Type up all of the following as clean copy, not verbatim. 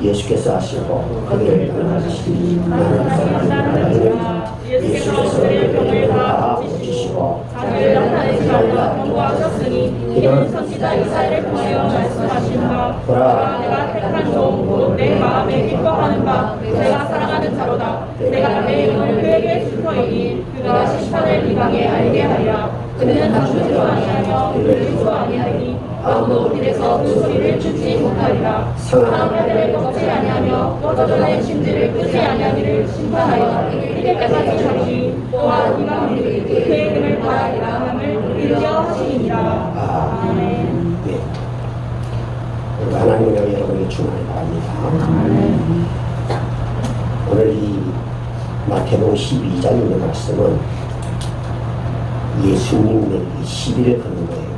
예수께서 하시고 그들을 떠나시니 나는 사랑하는 예수께서 그들의 다 고치시고 자기를 나타내지 말라 경고하셨으니 이는 선지자 이사야를 통하여 말씀하신 바 보라 내가 택한 종 곧 내 마음에 기뻐하는 바 내가 사랑하는 자로다. 내가 내 이름을 그에게 줄 터이니 그가 시편을 비방에 알게 하리라. 그는 나주지도 아니하며 들리지도 아니하리니 아무도 길에서 그 소리를 듣지 못하리라. 사람들을 꺾지 아니하며 꺼져전의 심지를 끄지 아니하기를 심판하여 이때까지 하리니 또한 이방인들이 그의 이름을 바라리라 함을 일러 하시니라. 아멘. 네. 우리 하나님의 여러분의 충만을 바랍니다. 오늘 이 마태복음 12장에 있는 말씀은 예수님의 이 시비를 거는 거예요.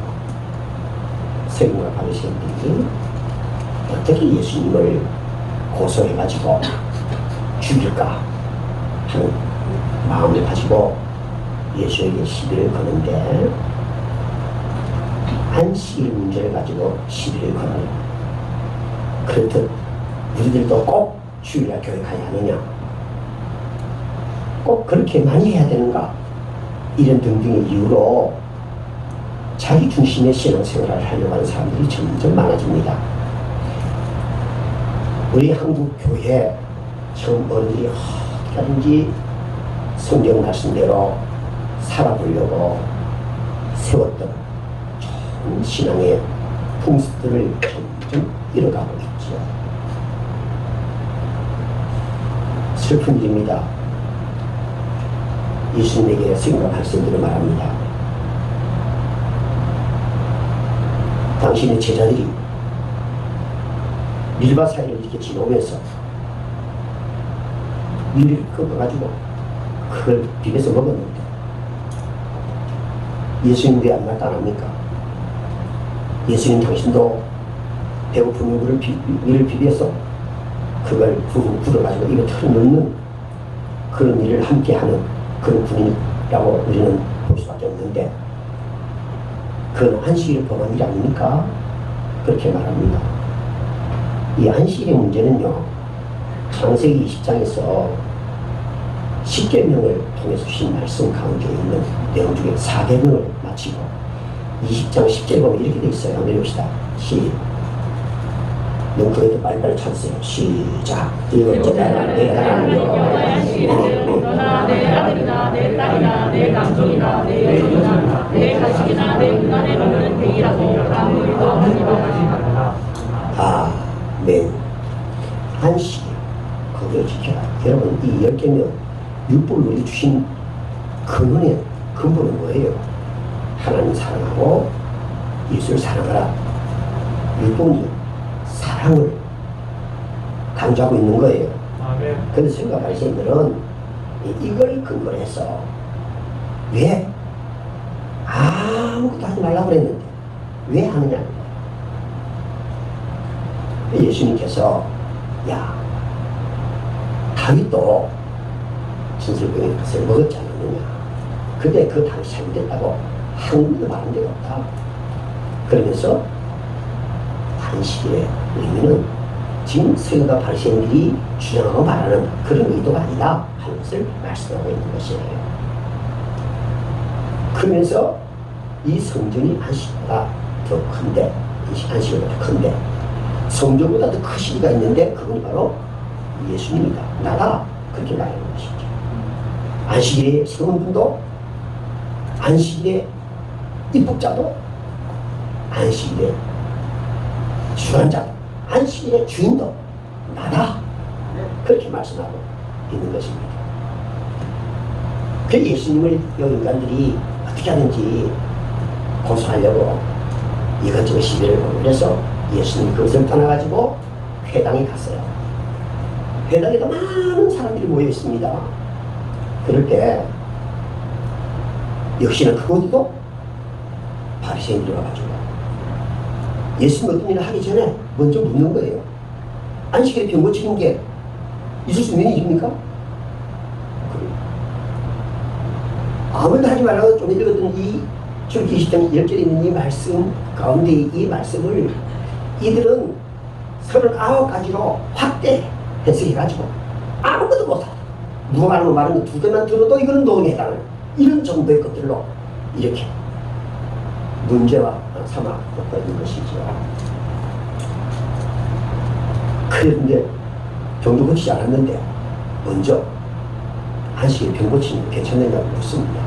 세리와 바리새인들이 어떻게 예수님을 고소해가지고 죽일까 하는 마음을 가지고 예수에게 시비를 거는데 안식일 문제를 가지고 시비를 걸어요. 그렇듯 우리들도 꼭 주일날 교회 가야 하느냐, 꼭 그렇게 많이 해야 되는가, 이런 등등의 이유로 자기 중심의 신앙생활을 하려고 하는 사람들이 점점 많아집니다. 우리 한국 교회 처음 어른들이 어떻게 하든지 성경 말씀대로 살아보려고 세웠던 좋은 신앙의 풍습들을 점점 잃어가고 있죠. 슬픈 일입니다. 예수님에게 생각 학생들을 말합니다. 당신의 제자들이 밀밭 사이를 이렇게 지나오면서 밀을 꺾어가지고 그걸 비벼서 먹었는데 예수님 왜 안 나타납니까? 예수님 당신도 배고픈 밀을 비벼서 그걸 후 불어가지고 입에 털어넣는 그런 일을 함께하는 그런 분이라고 우리는 볼 수밖에 없는데 그건 안식일을 범한 일 아닙니까? 그렇게 말합니다. 이 안식일의 문제는요, 창세기 20장에서 10계명을 통해서 주신 말씀 가운데 있는 내용 중에 4계명을 마치고 20장 10절에 보면 이렇게 돼 있어요. 한번 읽읍시다. 넌 그래도 빨리빨리 찾으세요. 시작. 내가 너나 내 아들이나 내 딸이나 내 남종이나 내 여종이나 내 가식이나 내 문안에 넣는 행위라고 아무 일도 하지마. 아멘. 안식일 그걸 지켜라. 여러분 이 10개명 율법을 우리 주신 근원의 근본은 뭐예요? 하나님 사랑하고 예수를 사랑하라. 율법이 사랑을 강조하고 있는 거예요. 그래서 성가 바리새인들은 이걸 근거로 해서 왜 아무것도 하지 말라고 그랬는데 왜 하느냐. 예수님께서 야 다윗도 진설병의 것을 먹었지 않느냐. 근데 그 당시 잘못됐다고 한 번도 말한 데가 없다. 그러면서 안식일의 의미는 지금 서기관과 바리새인들이 주장하고 말하는 그런 의도가 아니다 하는 것을 말씀하고 있는 것이에요. 그러면서 이 성전이 안식보다 더 큰데, 안식보다 더 큰데 성전보다 더 큰 시기가 있는데 그건 바로 예수님이다, 나다, 그렇게 말하는 것이죠. 안식일의 성분도, 안식일의 입국자도, 안식일의 주관자도, 안식일의 주인도 나다, 그렇게 말씀하고 있는 것입니다. 그 예수님을 이 인간들이 어떻게 하든지 고소하려고 이것저것 시비를 걸고 그래서 예수님 그것을 떠나가지고 회당에 갔어요. 회당에도 많은 사람들이 모여 있습니다. 그럴 때 역시나 그곳에도 바리새인들이 와가지고 예수님 어떤 일을 하기 전에 먼저 묻는 거예요. 안식일에 병 고치는 게 있을 수 있는 일입니까? 아무도 하지 말라고 좀 읽었던 이 출애굽기 20장 10절에 있는 이 말씀 가운데 이 말씀을 이들은 39가지로 확대 해석해가지고 아무것도 못하다. 누가 하는 말은 두 개만 들어도 이거는 노동에 해당하는 이런 정도의 것들로 이렇게 문제와 삼아 놓고 있는 것이죠. 그런데 병도 고치지 않았는데 먼저 안식일 병 고치는 게 괜찮느냐고 묻습니다.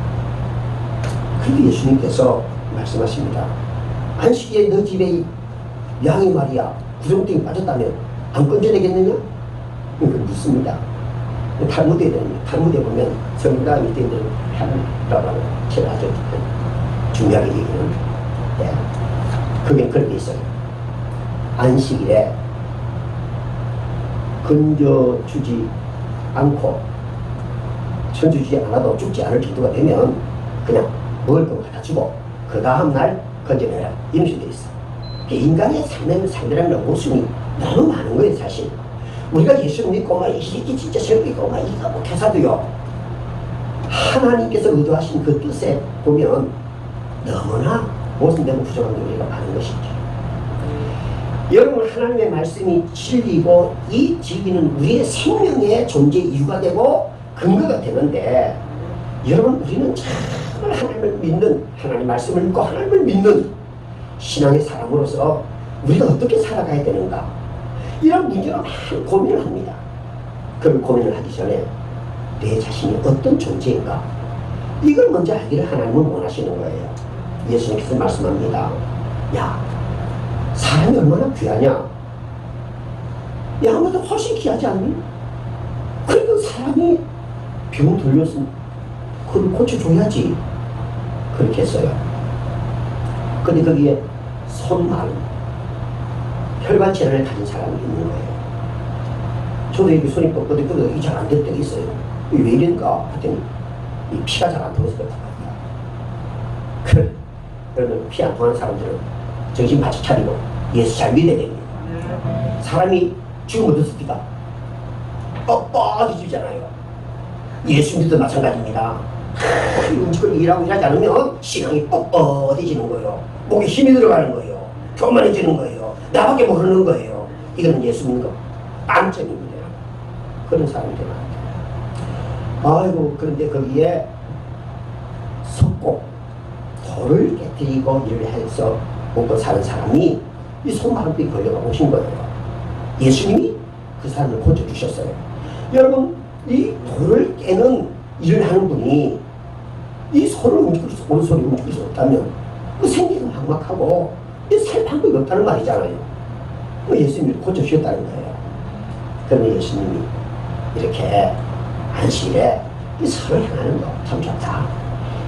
그런데 예수님께서 말씀하십니다. 안식일에 너 집에 양이 말이야 구렁텅이 빠졌다면 안 건져내겠느냐? 그러니까 묻습니다. 탈무드에 보면 성경가 밑에 있는 하나라고 하는 제가 아주 중요하게 얘기는 그게 그런 게 있어요. 안식일에 건져주지 않고 천주주지 않아도 죽지 않을 정도가 되면 그냥 먹을 거 갖다 주고 그 다음날 건져내라 이런 식으로 돼 있어. 인간의 상대라는 모순이 너무 많은 거예요. 사실 우리가 예수를 믿고 이 새끼 진짜 세우고 이거 못해서도요 하나님께서 의도하신 그 뜻에 보면 너무나 모순되고 부정한 우리가 많은 것이죠. 여러분 하나님의 말씀이 진리고 이 진리는 우리의 생명의 존재 이유가 되고 근거가 되는데 여러분 우리는 정말 하나님을 믿는 하나님 말씀을 믿고 하나님을 믿는 신앙의 사람으로서 우리가 어떻게 살아가야 되는가 이런 문제로 많은 고민을 합니다. 그 고민을 하기 전에 내 자신이 어떤 존재인가 이걸 먼저 알기를 하나님은 원하시는 거예요. 예수님께서 말씀합니다. 야 사람이 얼마나 귀하냐 양보다 훨씬 귀하지 않니? 그러니까 사람이 병 돌렸으면 그걸 고쳐줘야지 그렇게 했어요. 근데 거기에 손만 혈관 질환을 가진 사람이 있는 거예요. 저도 이렇게 손이 뻗거든요. 이게 잘 안 될 때가 있어요. 이게 왜 이런가 하더니 이 피가 잘 안 통해서 그렇다. 그러면 피 안 통하는 사람들은 정신 바짝 차리고 예수 잘 믿어야 됩니다. 사람이 죽으면 어떻습니까? 뻑뻑해지잖아요. 예수님도 마찬가지입니다. 음식을 일하고 일하지 않으면 신앙이 뻑뻑해지는 거예요. 목에 힘이 들어가는 거예요. 교만해지는 거예요. 나밖에 모르는 거예요. 이거는 예수 믿는 거 빵점입니다. 그런 사람들이 많아요. 아이고 그런데 거기에 섰고 돌을 깨뜨리고 일을 해서 먹고 사는 사람이 이 손마름병 걸려가 오신 거예요. 예수님이 그 사람을 고쳐주셨어요. 여러분 이 돌을 깨는 일을 하는 분이 이 손을 움직일 수, 오른손을 움직일 수 없다면 그 생기가 막막하고 살 방법이 없다는 말이잖아요. 예수님이 고쳐주셨다는 거예요. 그러면 예수님이 이렇게 안식일에 이 선을 행하는 거 참 좋다.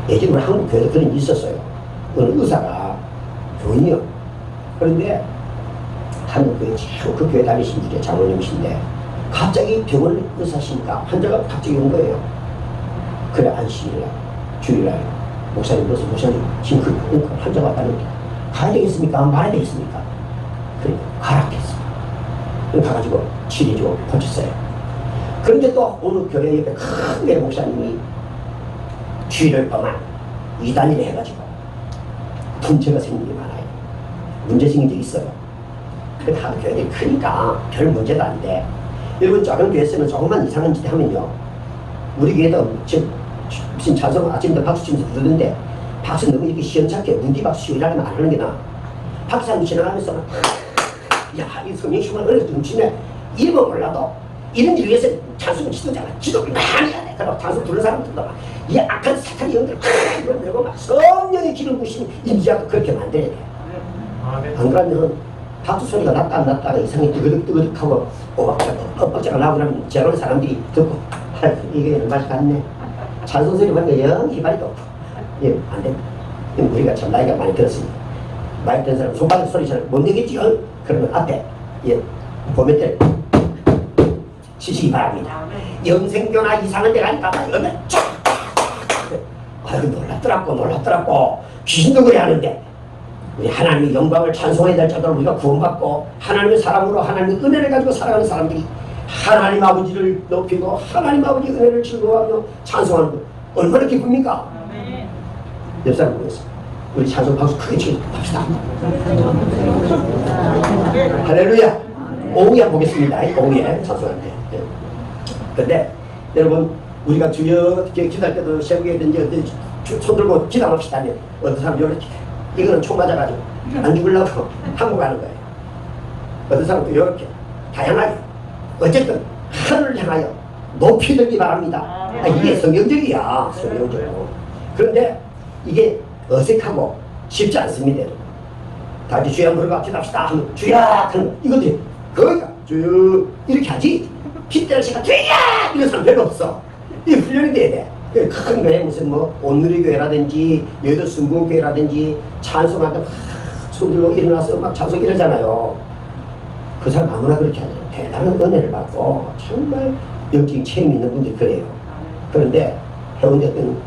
예전에 우리 한국 교회도 그런 일이 있었어요. 어느 의사가 교인이요. 그런데 한국 교회 참 그 교회 다니신 분이 장로님이신데 갑자기 병원을 의사시니까 환자가 갑자기 온 거예요. 그래 안식일날 주일날 목사님 그래서 목사님 지금 그 환자가 왔다는데 가야 되겠습니까? 말아야 되겠습니까? 그래 가라 했어. 가가지고 치료해주고 고쳤어요. 그런데 또 어느 교회 옆에 큰 교회 목사님이 주일을 범한 이단일을 해가지고 문제가 생긴 게 많아요. 문제 생긴 적이 있어요. 근데 하도 교회들이 크니까 별 문제도 안 돼. 여러분 작은 교회에서는 조금만 이상한 짓 하면요 우리 교회도 무슨 찬송 아침부터 박수 치면서 부르는데 박수 너무 이렇게 시원찮게 문디박수 이라면 안 하는 게 나아. 박수 지나가면서 야이 성령심을 어려서 뭉치네 이름은 몰라도 이런 일 위해서 찬송을 지도잖아. 지도를 많이 해야 돼. 그리고 찬송 부르는 사람들도 막 이 악한 사탄이 영들 이걸 내고 막 성령의 기름 부신 임지하고 그렇게 만들어야 돼. 안 그러면 박수 소리가 났다 안 났다가 이상하게 뜨거득하고 엇박자가 나오고 그러면 저런 사람들이 듣고 이게 맛이 같네. 찬송 소리 보니까 영 희발이도 없고 예, 안 돼. 우리가 참 나이가 많이 들었으니 많이 든 사람 손바닥 소리 잘 못 내겠지. 그러면 앞에 예, 보면 때 치시기 바랍니다. 영생교나 이상한 데가 아닐까봐 이러면 쫙 아유 놀랍더라고 귀신도 그래 하는데 우리 하나님의 영광을 찬송해야 될 자들 우리가 구원받고 하나님의 사람으로 하나님의 은혜를 가지고 살아가는 사람들이 하나님 아버지를 높이고 하나님 아버지의 은혜를 즐거워하며 찬송하는 것 얼마나 기쁩니까? 옆 사람 보면서 우리 찬송 박수 크게 치고 합시다. 할렐루야. 오후에 보겠습니다. 오후에 찬송한테. 근데 여러분 우리가 주여 기도할 때도 새벽에든지 어디 손 들고 기도합시다. 어떤 사람 이렇게 이거는 총 맞아가지고 안 죽으려고 한국 가는 거예요. 어떤 사람도 이렇게 다양하게 어쨌든 하늘을 향하여 높이 들기 바랍니다. 이게 성경적이야. 성경적이고. 그런데 이게 어색하고 쉽지 않습니다. 다 같이 주여 부르고 기도합시다 하면 주여 하는 이거지. 거기가 주여 이렇게 하지. 기대할 시간 주여 이런 사람 별로 없어. 이 훈련이 돼야 돼. 큰 교회 무슨 뭐 온누리교회라든지 여의도 순복음교회라든지 찬송할 때 손 들고 일어나서 막 찬송 이러잖아요. 그 사람 아무나 그렇게 하죠. 대단한 은혜를 받고 정말 영적인 책임 있는 분들이 그래요. 그런데 해운대 어떤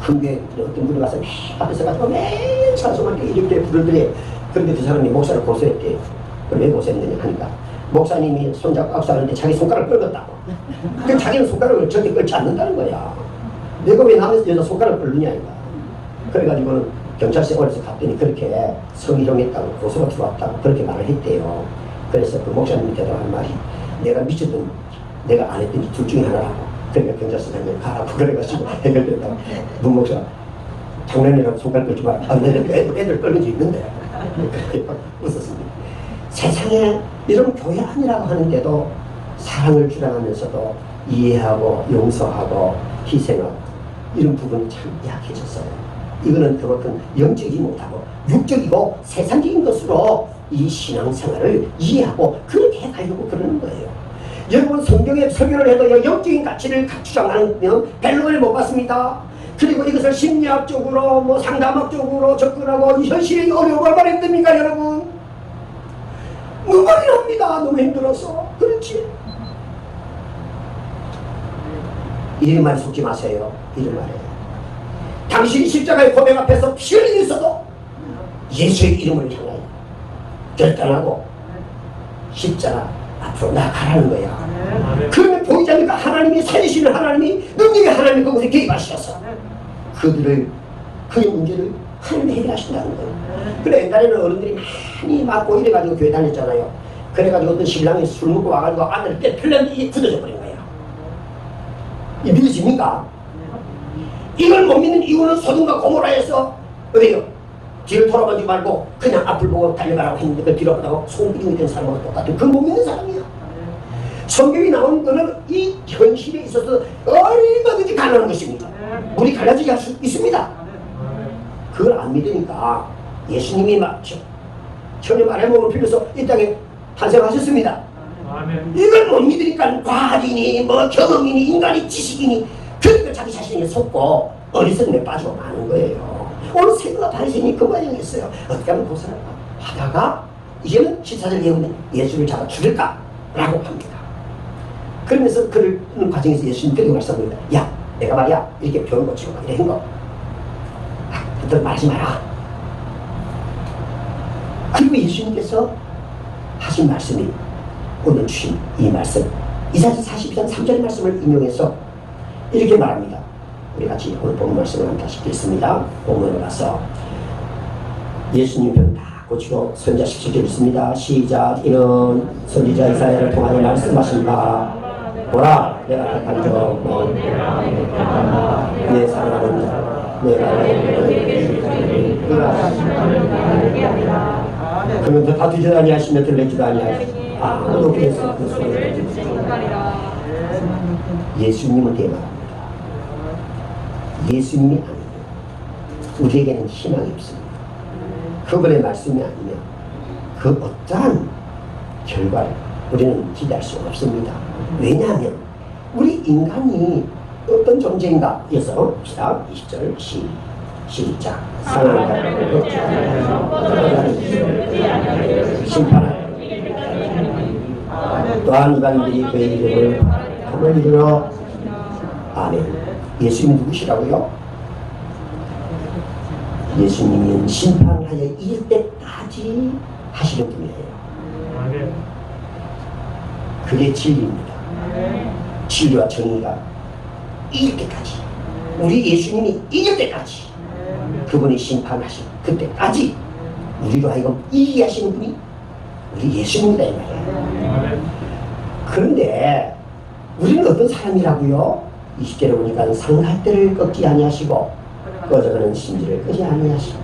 큰 교회 어떤 분이 와서 앞에서 가지고 매일 찬송할 때 이렇게 부르더래. 그런데 그 사람이 목사를 고소했대. 그걸 왜 고소했느냐 하니까 목사님이 손잡고 악수하는데 자기 손가락을 끌었다고. 근데 자기는 손가락을 절대 끌지 않는다는 거야. 내가 왜 남의 여자 손가락을 끌느냐 이거. 그래가지고는 경찰서에 어려서 갔더니 그렇게 성희롱했다고 고소가 들어왔다고 그렇게 말을 했대요. 그래서 그 목사님이 대답한 말이 내가 미쳤든 내가 안 했든지 둘 중에 하나라고. 그러니까 경찰서 장면 가라고 그래가지고 해결됐다고. 문 목사 장난이라고 손가락 끌지 마라. 애들 끌는 게 있는데. 웃었습니다. 세상에 이런 교회 아니라고 하는데도 사랑을 주장하면서도 이해하고 용서하고 희생하고 이런 부분이 참 약해졌어요. 이거는 그만큼 영적이지 못하고 육적이고 세상적인 것으로 이 신앙생활을 이해하고 그렇게 해가려고 그러는 거예요. 여러분 성경에 설교를 해도 영적인 가치를 주장하는 별로를 못 받습니다. 그리고 이것을 심리학적으로 뭐 상담학적으로 접근하고 현실의 어려움을 얼마나 힘듭니까 여러분? 눈물이 납니다. 너무 힘들어서. 그렇지. 이런 말에 속지 마세요. 이런 말에 당신이 십자가의 고백 앞에서 피 흘리고 있어도 예수의 이름을 향하여 결단하고 십자가 앞으로 나아가라는 거야. 그러면 보이지 않으니까 하나님이 살리시는 하나님이 능력의 하나님이 그곳에 개입하셔서 그들의 그의 문제를 하나님이 해결하신다는 거예요. 그래 옛날에는 어른들이 많이 맞고 이래가지고 교회 다녔잖아요. 그래가지고 어떤 신랑이 술 먹고 와가지고 아내를 빼풀렸는데 굳어져 버린 거예요. 이 믿으십니까? 이걸 못 믿는 이유는 소돔과 고모라에서 왜요? 뒤를 돌아보지 말고 그냥 앞을 보고 달려가라고 했는데 그 뒤로 보다가 손기둥이 된 사람하고 똑같은 그 못 믿는 사람이야. 성경이 나온 거는 이 현실에 있어서 얼마든지 갈라는 것입니다. 우리 갈라지게 할 수 있습니다. 그걸 안 믿으니까 예수님이 전혀 말해 먹을 필요서 이 땅에 탄생하셨습니다. 이걸 못 믿으니까 과학이니 뭐 경험이니 인간이 지식이니 그러니까 자기 자신에게 속고 어리석음에 빠지고 마는 거예요. 오늘 세계가 발생이 그 과정이었어요. 어떻게 하면 고생할까 하다가 이제는 14절 예언에 예수를 잡아 죽일까 라고 합니다. 그러면서 그런 과정에서 예수님께서 말씀합니다. 야 내가 말이야 이렇게 병 고치고 막 이런 거 그들 말하지 마라. 그리고 예수님께서 하신 말씀이 오늘 주신 이 말씀 이사야 42장 3절의 말씀을 인용해서 이렇게 말합니다. 우리 같이 오늘 본 말씀을 한번 다시 읽습니다. 본문으로 가서 예수님 병 다 고치고 선자 17절 읽습니다. 시작. 이는 선지자 이사야를 통하여 말씀하신 바 보라 내가 택한 자 내 사랑하는 자 내가 그러면 다 뒤지도 아니하시며 들리지도 아니하시며 아무도 그래서 그 소리를 듣지 못하리라. 예수님은 대말합니다. 예수님이 아니면 우리에게는 희망이 없습니다. 그분의 말씀이 아니면 그 어떠한 결과를 우리는 기대할 수 없습니다. 왜냐하면 우리 인간이 어떤 존재인가 해서 봅시다. 20절 시작. 사랑하는 심판하는 또한 이방인들이 그의 이름을 함을 이루어 아멘. 예수님이 누구시라고요? 예수님은 심판하여 이길 때까지 하시는 분이에요. 그게 진리입니다. 진리와 정의가 이길 때까지 우리 예수님이 이길 때까지 그분이 심판하신 그때까지 우리로 하여금 이기게 하시는 분이 우리 예수님이다 이 말이에요. 그런데 우리는 어떤 사람이라고요? 20절에 보니까 상할 때를 꺾지 아니하시고 꺼져가는 심지를 끄지 아니하시고.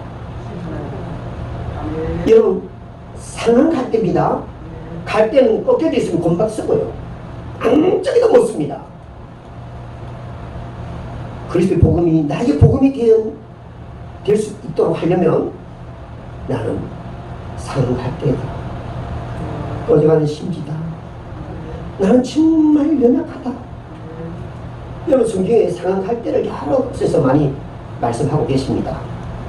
여러분, 상한 갈대입니다. 갈대는 꺾여져 있으면 금방 썩어요. 아무짝에도 못 씁니다. 그리스도의 복음이 나에게 복음이 될 수 있도록 하려면 나는 상한 갈대다. 꺼져가는 심지다. 나는 정말 연약하다. 여러분, 성경에 상한 갈대를 여러 곳에서 많이 말씀하고 계십니다.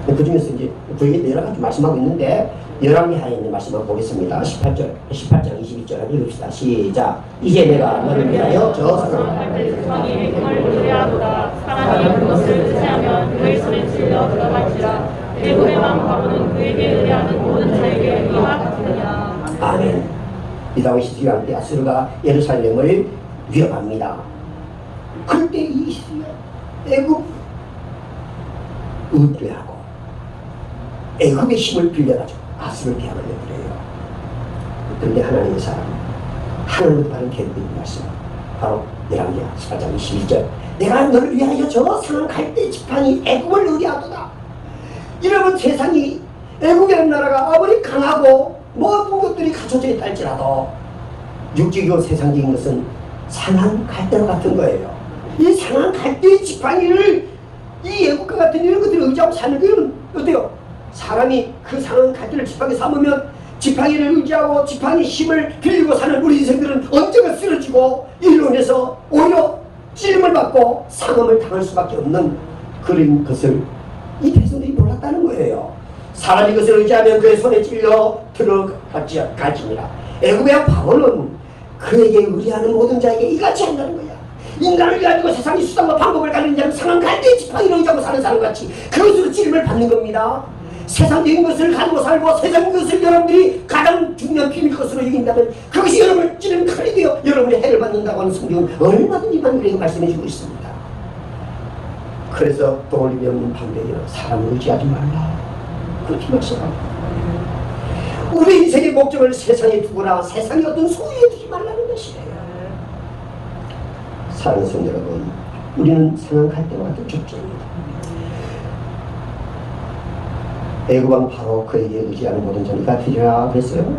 그 중에서 이제 그게 여러 가지 말씀하고 있는데 열왕기하에 있는 말씀을 보겠습니다. 18장 22절 읽읍시다. 시작. 이제 내가 너를 위하여 저 성이 애금을 의뢰하도다. 사람이 그것을 의지하면 그의 손에 찔려 들어갈지라. 애굽의 왕 바로는 그에게 의뢰하는 모든 자에게 이와 같으니라. 아멘. 이 다윗이 뒤할 때 아수르가 예루살렘을 위협합니다. 그때 이 애굽 의뢰하고 애굽의 힘을 빌려가지고 아수르를 대항을 내버려요. 그런데 하나님의 사람, 하나님의 바른 계획인 말씀, 바로 열왕기하 18장 22절. 내가 너를 위하여 저 상한 갈대 지팡이 애굽을 의뢰하도다. 여러분, 세상이 애굽이라는 나라가 아무리 강하고 모든 것들이 갖춰져 있다 할지라도 육적이고 세상적인 것은 상한 갈대와 같은 거예요. 이 상한 갈대의 지팡이를 이 애국과 같은 이런 것들을 의지하고 사는 거는 어때요? 사람이 그 상한 갈대를 지팡이 삼으면 지팡이를 의지하고 지팡이 힘을 빌리고 사는 우리 인생들은 언제가 쓰러지고 이로 인해서 오히려 찔림을 받고 상함을 당할 수밖에 없는 그런 것을 이 백성들이 몰랐다는 거예요. 사람이 그것을 의지하면 그의 손에 찔려 들어갈지니라. 애굽의 바로는 그에게 의뢰하는 모든 자에게 이같이 한다는 거야. 인간을 가지고 세상의 수단과 방법을 가리는 자는 상한 갈대의 지팡이를 의지하고 사는 사람같이 그것으로 찔림을 받는 겁니다. 세상적인 것을 가지고 살고 세상적인 것을 여러분들이 가장 중요한 비밀 것으로 여긴다면 그것이 여러분을 찌르는 칼이 되어 여러분의 해를 받는다고 하는 성경은 얼마든지 많이 우리에게 말씀해주고 있습니다. 그래서 도울림이 없는 방법이라 사람을 의지하지 말라, 그렇게 말씀합니다. 우리 인생의 목적을 세상에 두거나 세상의 어떤 소유에 두지 말라는 것이에요. 사랑하는 성도 여러분, 우리는 상한 갈대와 같은 족제입니다. 애굽왕 바로 그에게 의지하는 모든 자니까 되리라 그랬어요.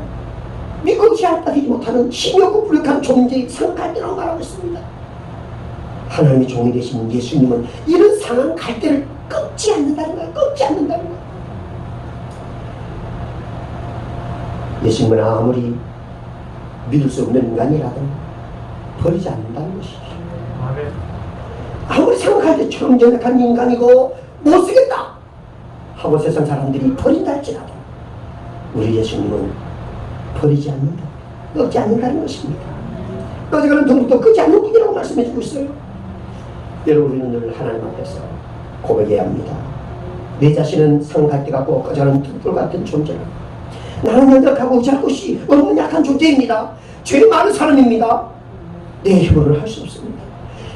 믿고 의지하지 못하는 힘이 없고 부력한 존재의 상한 갈대라고 말하고 있습니다. 하나님의 종이 되신 예수님은 이런 상한 갈대를 꺾지 않는다는 거예요. 꺾지 않는다는 거예요. 예수님은 아무리 믿을 수 없는 인간이라도 버리지 않는다는 것이죠. 아무리 상한 갈대처럼 연약한 인간이고 못쓰겠다 하고 세상 사람들이 버린다 할지라도 우리 예수님은 버리지 않는다, 꺾지 않는다는 것입니다. 꺼져가는 동북도 끄지 않는 분이라고 말씀해주고 있어요. 여러분, 우리는 늘 하나님 앞에서 고백해야 합니다. 내 자신은 상한 갈대 같고 꺼져가는 등불 같은 존재라. 나는 연약하고 의지할 곳이 없는 약한 존재입니다. 죄 많은 사람입니다. 내 힘으로는 할 수 없습니다.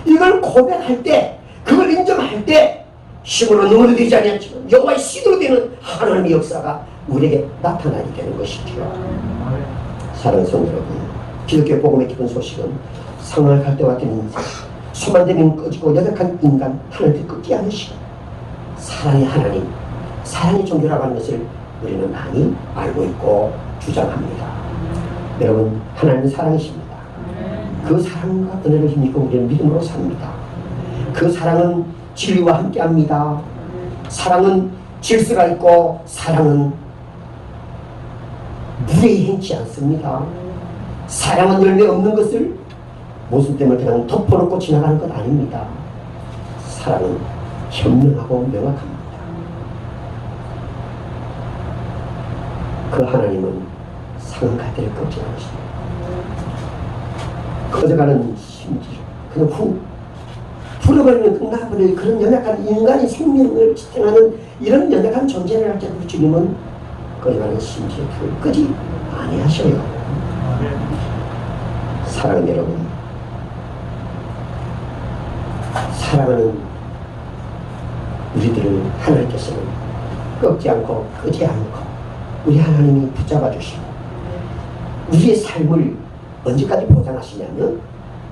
이걸 고백할 때, 그걸 인정할 때 힘으로 눈으로 되지 않았지만 여호와의 신으로 되는 하나님의 역사가 우리에게 나타나게 되는 것이지요. 사랑하는 성도 여러분, 기독교 복음의 기쁜 소식은 상할 갈대와 같은 인생, 수만 되면 꺼지고 연약한 인간 하나님께 꺾지 않으시고 사랑의 하나님, 사랑의 종교라고 하는 것을 우리는 많이 알고 있고 주장합니다. 여러분, 하나님은 사랑이십니다. 그 사랑과 은혜를 힘입고 우리는 믿음으로 삽니다. 그 사랑은 진리와 함께합니다. 사랑은 질서가 있고 사랑은 무례히 행치 않습니다. 사랑은 열매 없는 것을 모순 때문에 그냥 덮어놓고 지나가는 것 아닙니다. 사랑은 현명하고 명확합니다. 그 하나님은 상한 갈대를 꺾지 않으십니다. 커져가는 심지를 그냥 풀어버리면 끝나버리는 그런 연약한 인간의 생명을 지탱하는 이런 연약한 존재를 할 때 우리 주님은 꺼져가는 심지의 불을 끄지 아니하셔요. 사랑하는 여러분, 사랑하는 우리들을 하나님께서는 꺾지 않고 끄지 않고 우리 하나님이 붙잡아 주시고 우리의 삶을 언제까지 보장하시냐면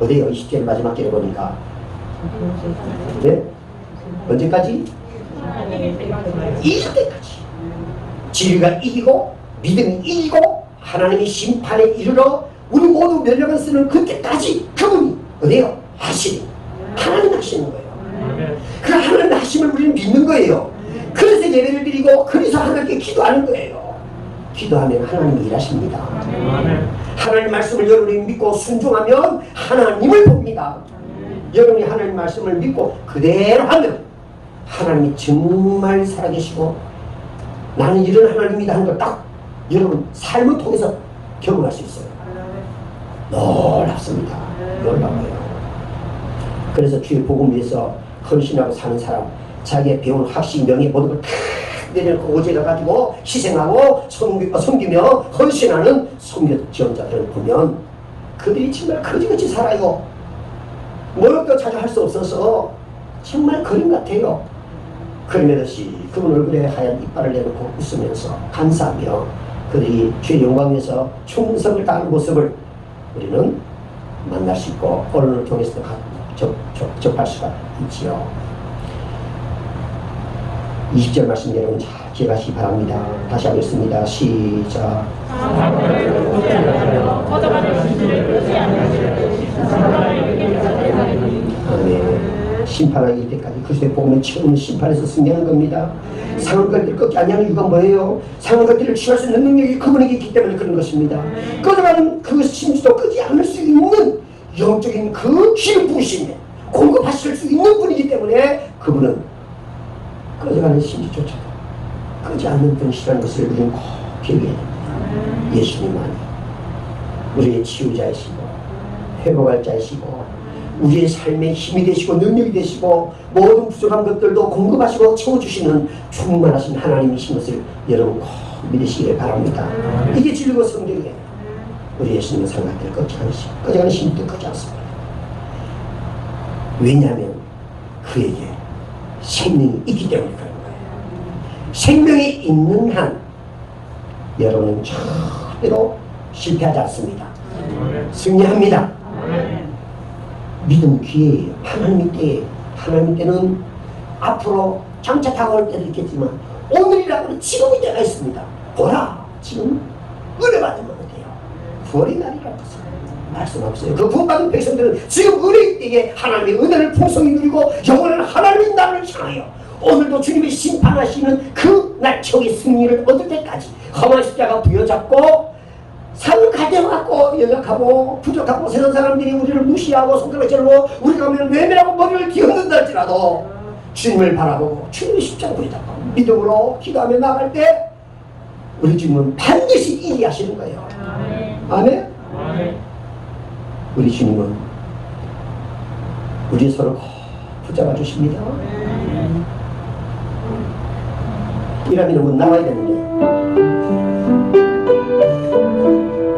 어디요? 20절 마지막 절에 보니까 네? 언제까지? 이길 때까지. 진리가 이기고 믿음이 이기고 하나님이 심판에 이르러 우리 모두 멸망을 쓰는 그때까지 그분이 어디요? 하시는 하나님 하시는 거예요. 그 하나님 하심을 우리는 믿는 거예요. 그래서 예배를 드리고 그래서 하나님께 기도하는 거예요. 기도하면 하나님이 일하십니다. 하나님 말씀을 여러분이 믿고 순종하면 하나님을 봅니다. 여러분이 하나님 말씀을 믿고 그대로 하면 하나님이 정말 살아계시고 나는 이런 하나님이다 하는 걸 딱 여러분 삶을 통해서 경험할 수 있어요. 놀랍습니다. 놀라워요. 그래서 주의 복음 위해서 헌신하고 사는 사람, 자기의 배운 학식, 명예 모든 걸 다 내려놓고 오직을 가지고 희생하고 섬기며 헌신하는 선교 지원자들을 보면 그들이 정말 거지같이 살아요. 모욕도 자주 할 수 없어서 정말 그림 같아요. 그림에듯이 그분 얼굴에 하얀 이빨을 내놓고 웃으면서 감사하며 그들이 주의 영광 위해서 충성을 다하는 모습을 우리는 만날 수 있고 언론을 통해서도 접할 수가 있지요. 20절 말씀 여러분 잘 기억하시기 바랍니다. 다시 하겠습니다. 시작. 아멘. 심판하기 때까지 그리스도의 복음을 처음 심판에서 승리하는 겁니다. 상한 것들을 꺾지 아니하는 이유가 뭐예요? 상한 것들을 취할 수 있는 능력이 그분에게 있기 때문에 그런 것입니다. 꺼져가는 그 심지도 끄지 않을 수 있는 영적인 그 기름 부으심에 공급하실 수 있는 분이기 때문에 그분은 꺼져가는 심지조차도 끄지 않는 분이시라는 것을 우리는 꼭 기억해야 됩니다. 예수님만이 우리의 치유자이시고 회복할 자이시고 우리의 삶에 힘이 되시고 능력이 되시고 모든 부족한 것들도 공급하시고 채워주시는 충만하신 하나님이신 것을 여러분 꼭 믿으시길 바랍니다. 이게 진리고 성경이에요. 우리 예수님은 상할 때를 꺼져가는 힘도 끄지 않습니다. 왜냐하면 그에게 생명이 있기 때문에 그런 거예요. 생명이 있는 한 여러분은 절대로 실패하지 않습니다. 승리합니다. 믿음 기회예요. 하나님 때에 하나님 때는 앞으로 장차 다가올 때도 있겠지만 오늘이라고는 지금의 때가 있습니다. 보라 지금 은혜 받으면 돼요. 구원의 날이라고 말씀하셨어요. 그 구원받은 백성들은 지금 은혜의 때에 하나님의 은혜를 풍성히 누리고 영원한 하나님의 날을 향하여 오늘도 주님이 심판하시는 그 날 최후의 승리를 얻을 때까지 험한 십자가 부여잡고 삶을 가져갖고 연약하고 부족하고 세상 사람들이 우리를 무시하고 손가락 찌르고 우리가 하면 외면하고 머리를 뒤흔든다 할지라도 주님을 바라보고 주님의 십자가 부여잡고 믿음으로 기도하며 나갈 때 우리 주님은 반드시 일하시는 거예요. 아멘? 우리 주님은 우리 서로 붙잡아 주십니다. 이러면 뭐 나와야 되는데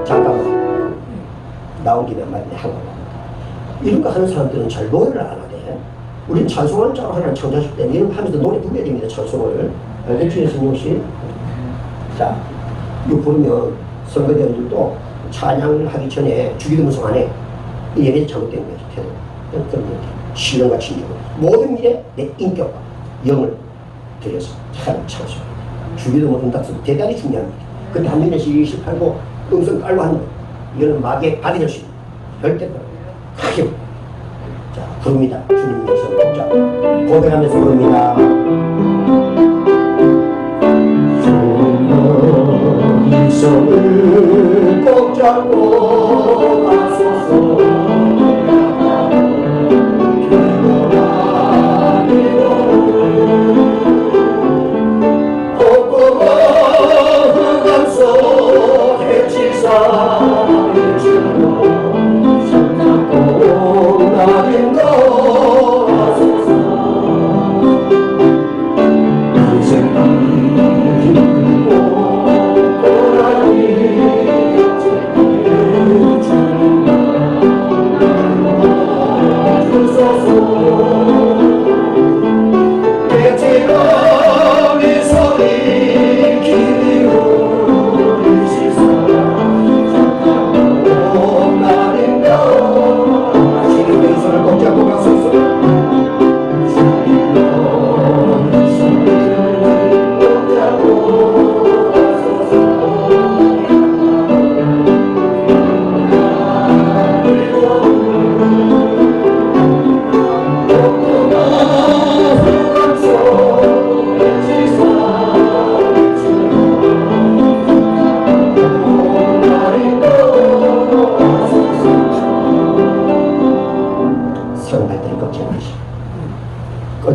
잠깐만 나온 김에 한마디 하고 이런 거 하는 사람들은 잘 노래를 안 하대. 우리는 찬송하는 자로 하나님 창조하실 때 이런 거 하면서 노래 부르게 됩니다. 찬송을 알겠죠 예수님씨? 자 이거 부르면 선거대원들도 찬양을 하기 전에 주기도문성 안에 예배가 잘못된 거죠. 태도 그런 게 신령과 진정 모든 일에 내 인격과 영을 들여서 참 찬송 주기도문 답서 대단히 중요합니다. 그때 한 년에 시실 팔고 음성 깔고 하는 거 이거는 마귀의 발이 될 수 있는 절대 크게 자 부릅니다. 주님 위해서 자 고백하면서 부릅니다. 주님 손을 꼭 잡고 가소서.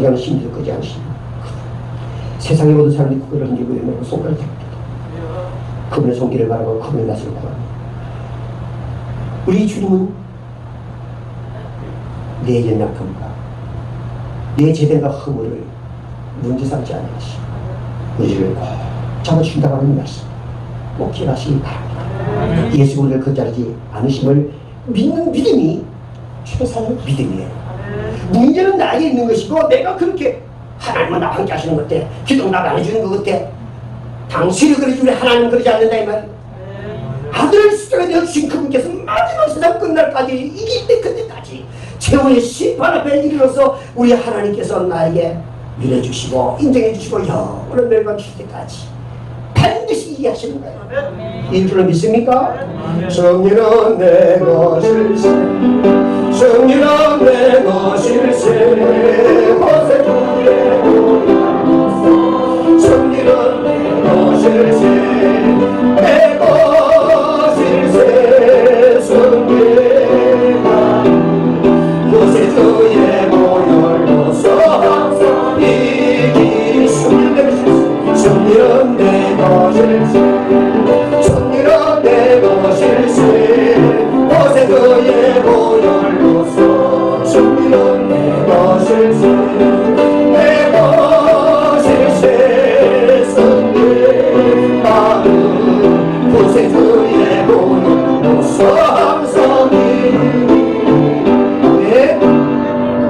오직하는 심지를 끄지 않으시고 세상의 모든 사람들이 그거를 흔들고 외면하고 손가락을 듭니다. 그분의 손길을 바라고 그분의 낯을 구합니다. 우리 주님은 내 연약함과 내 재능과 허물을 문제 삼지 않으시고 우리를 꼭 잡아주신다고 하는 말씀 꼭 기억하시기 바랍니다. 예수 우리를 거절하지 않으심을 믿는 믿음이 최선의 믿음이에요. 문제는 나에게 있는 것이고 내가 그렇게 하나님은 나와 함께 하시는 것 같아. 기도응답 안 해주는 것 같아. 당신이 그러지 왜 하나님은 그러지 않는다 이 말이야. 아들을 십자가에 내어주신 그분께서 마지막 세상 끝날까지 이길 때 그때까지 최후의 심판 앞에 이르러서 우리 하나님께서 나에게 밀어주시고 인정해주시고 영원한 멸관 주실 때까지 반드시 이해하시는 거예요. 이 줄을 믿습니까? 승리는 내 것일세 승리는 내 것일세 곳에 주의 승리는 내 것일세 내 것일세 승리가 곳에 주의 보혈로서 항상 이기 승리는 내 것일세 승리는 내 것일세 곳에 주의 보혈로서 승리는 내 것일세 내 것일세 승리가 곳에 주의 보혈로서 항상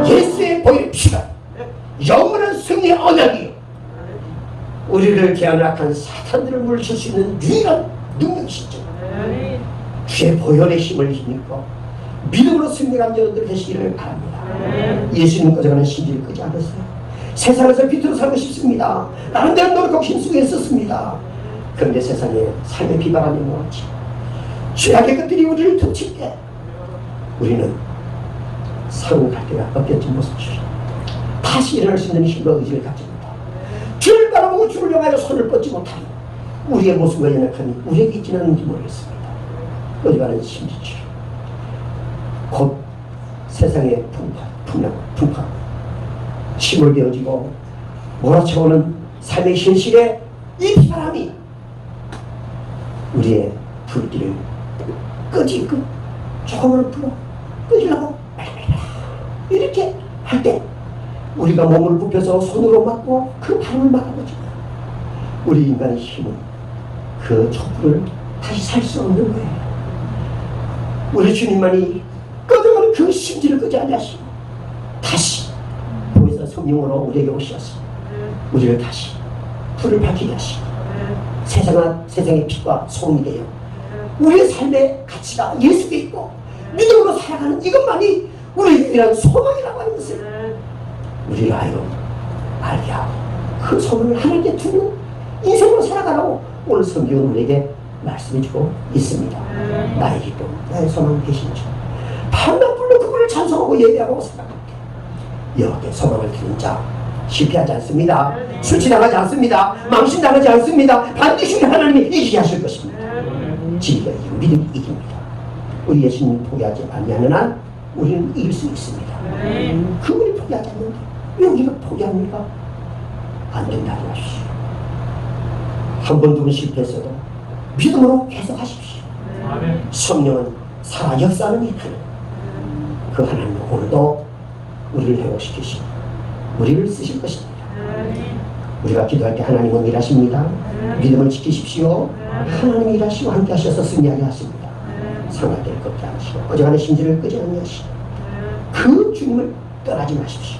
예수의 보혈의 피가 영원한 승리의 언약이요 우리를 개안락한 사탄들을 물칠 수 있는 유일한 능력이시죠. 주의 보혈의 힘을 힘입고 믿음으로 승리한 여러분들 되시기를 바랍니다. 예수님 꺼져가는 심지를 끄지 않았어요. 세상에서 빛으로 살고 싶습니다. 나름대로 노력하고 힘쓰고 있었습니다. 그런데 세상에 삶의 비바람이 모았지. 죄악의 것들이 우리를 덮칠 때 우리는 상응할 때가 없겠지 모습이 다시 일어날 수 있는 힘과 의지를 가집니다. 주를 바라보고 주를 향하여 손을 뻗지 못하니 우리의 모습과 연약함이 우리에게 있지는 않은지 모르겠습니다. 어디가는 심지치 곧 세상의 풍파 침을 베어지고 몰아쳐오는 삶의 현실에 이 비바람이 우리의 불길을 조금은 불어 끄지라고 이렇게 할 때 우리가 몸을 굽혀서 손으로 막고 그 바람을 막아보죠. 우리 인간의 힘은 그 촛불을 다시 살 수 없는 거예요. 우리 주님만이 꺼져가는 그 심지를 끄지 않으시고 다시 보혜사 성령으로 우리에게 오셔서 우리를 다시 불을 밝히게 하시고 세상의 빛과 소금이 되어 우리의 삶의 가치가 예수께 있고 믿음으로 살아가는 이것만이 우리의 유일한 소망이라고 하는 것을 우리를 하여금 알게 하고 그 소망을 하나님께 두는 인생으로 살아가라고 오늘 성경은 우리에게 말씀해주고 있습니다. 나의 기쁨, 나의 소망 되신 주 밤낮불로 그분을 찬송하고 예배하고 생각합니다. 여호와께 소망을 두는 자 실패하지 않습니다. 수치당하지 않습니다. 망신당하지 않습니다. 반드시 하나님이 이기게 하실 것입니다. 진리가 이기고 믿음이 이깁니다. 우리 예수님 포기하지 아니하는 한 우리는 이길 수 있습니다. 그분이 포기하지 않는데 왜 우리가 포기합니까? 안 된다고 하십시오. 한 번 두 번 실패했어도 믿음으로 계속 하십시오. 성령은 살아 역사하는 이 하나님, 그 하나님은 오늘도 우리를 회복시키시고 우리를 쓰실 것입니다. 우리가 기도할 때 하나님은 일하십니다. 믿음을 지키십시오. 하나님이 일하시고 함께 하셔서 승리하게 하십니다. 상할 때를 걷게 하시고 어제간의 심지를 끄지 않으시고 그 주님을 떠나지 마십시오.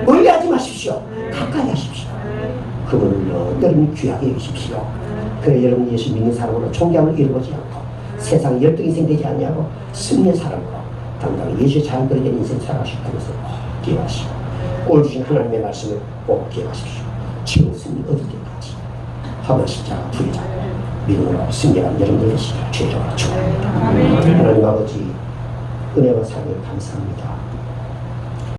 멀리하지 마십시오. 가까이 하십시오. 그분을 여러분이 귀하게 여기십시오. 그래 여러분 예수 믿는 사람으로 존경을 잃어보지 않고 세상 열등 인생 되지 않냐고 승리의 사람으로 당당히 예수의 자랑거리 된 인생 살아가실 것을 꼭 기억하시고 오늘 주신 하나님의 말씀을 꼭 기억하십시오. 지금 승리 얻을 때까지 험한 십자가 부리자 믿음으로 승리한 여러분들 되시기를 주의로 축원합니다. 하나님 아버지 은혜와 사랑을 감사합니다.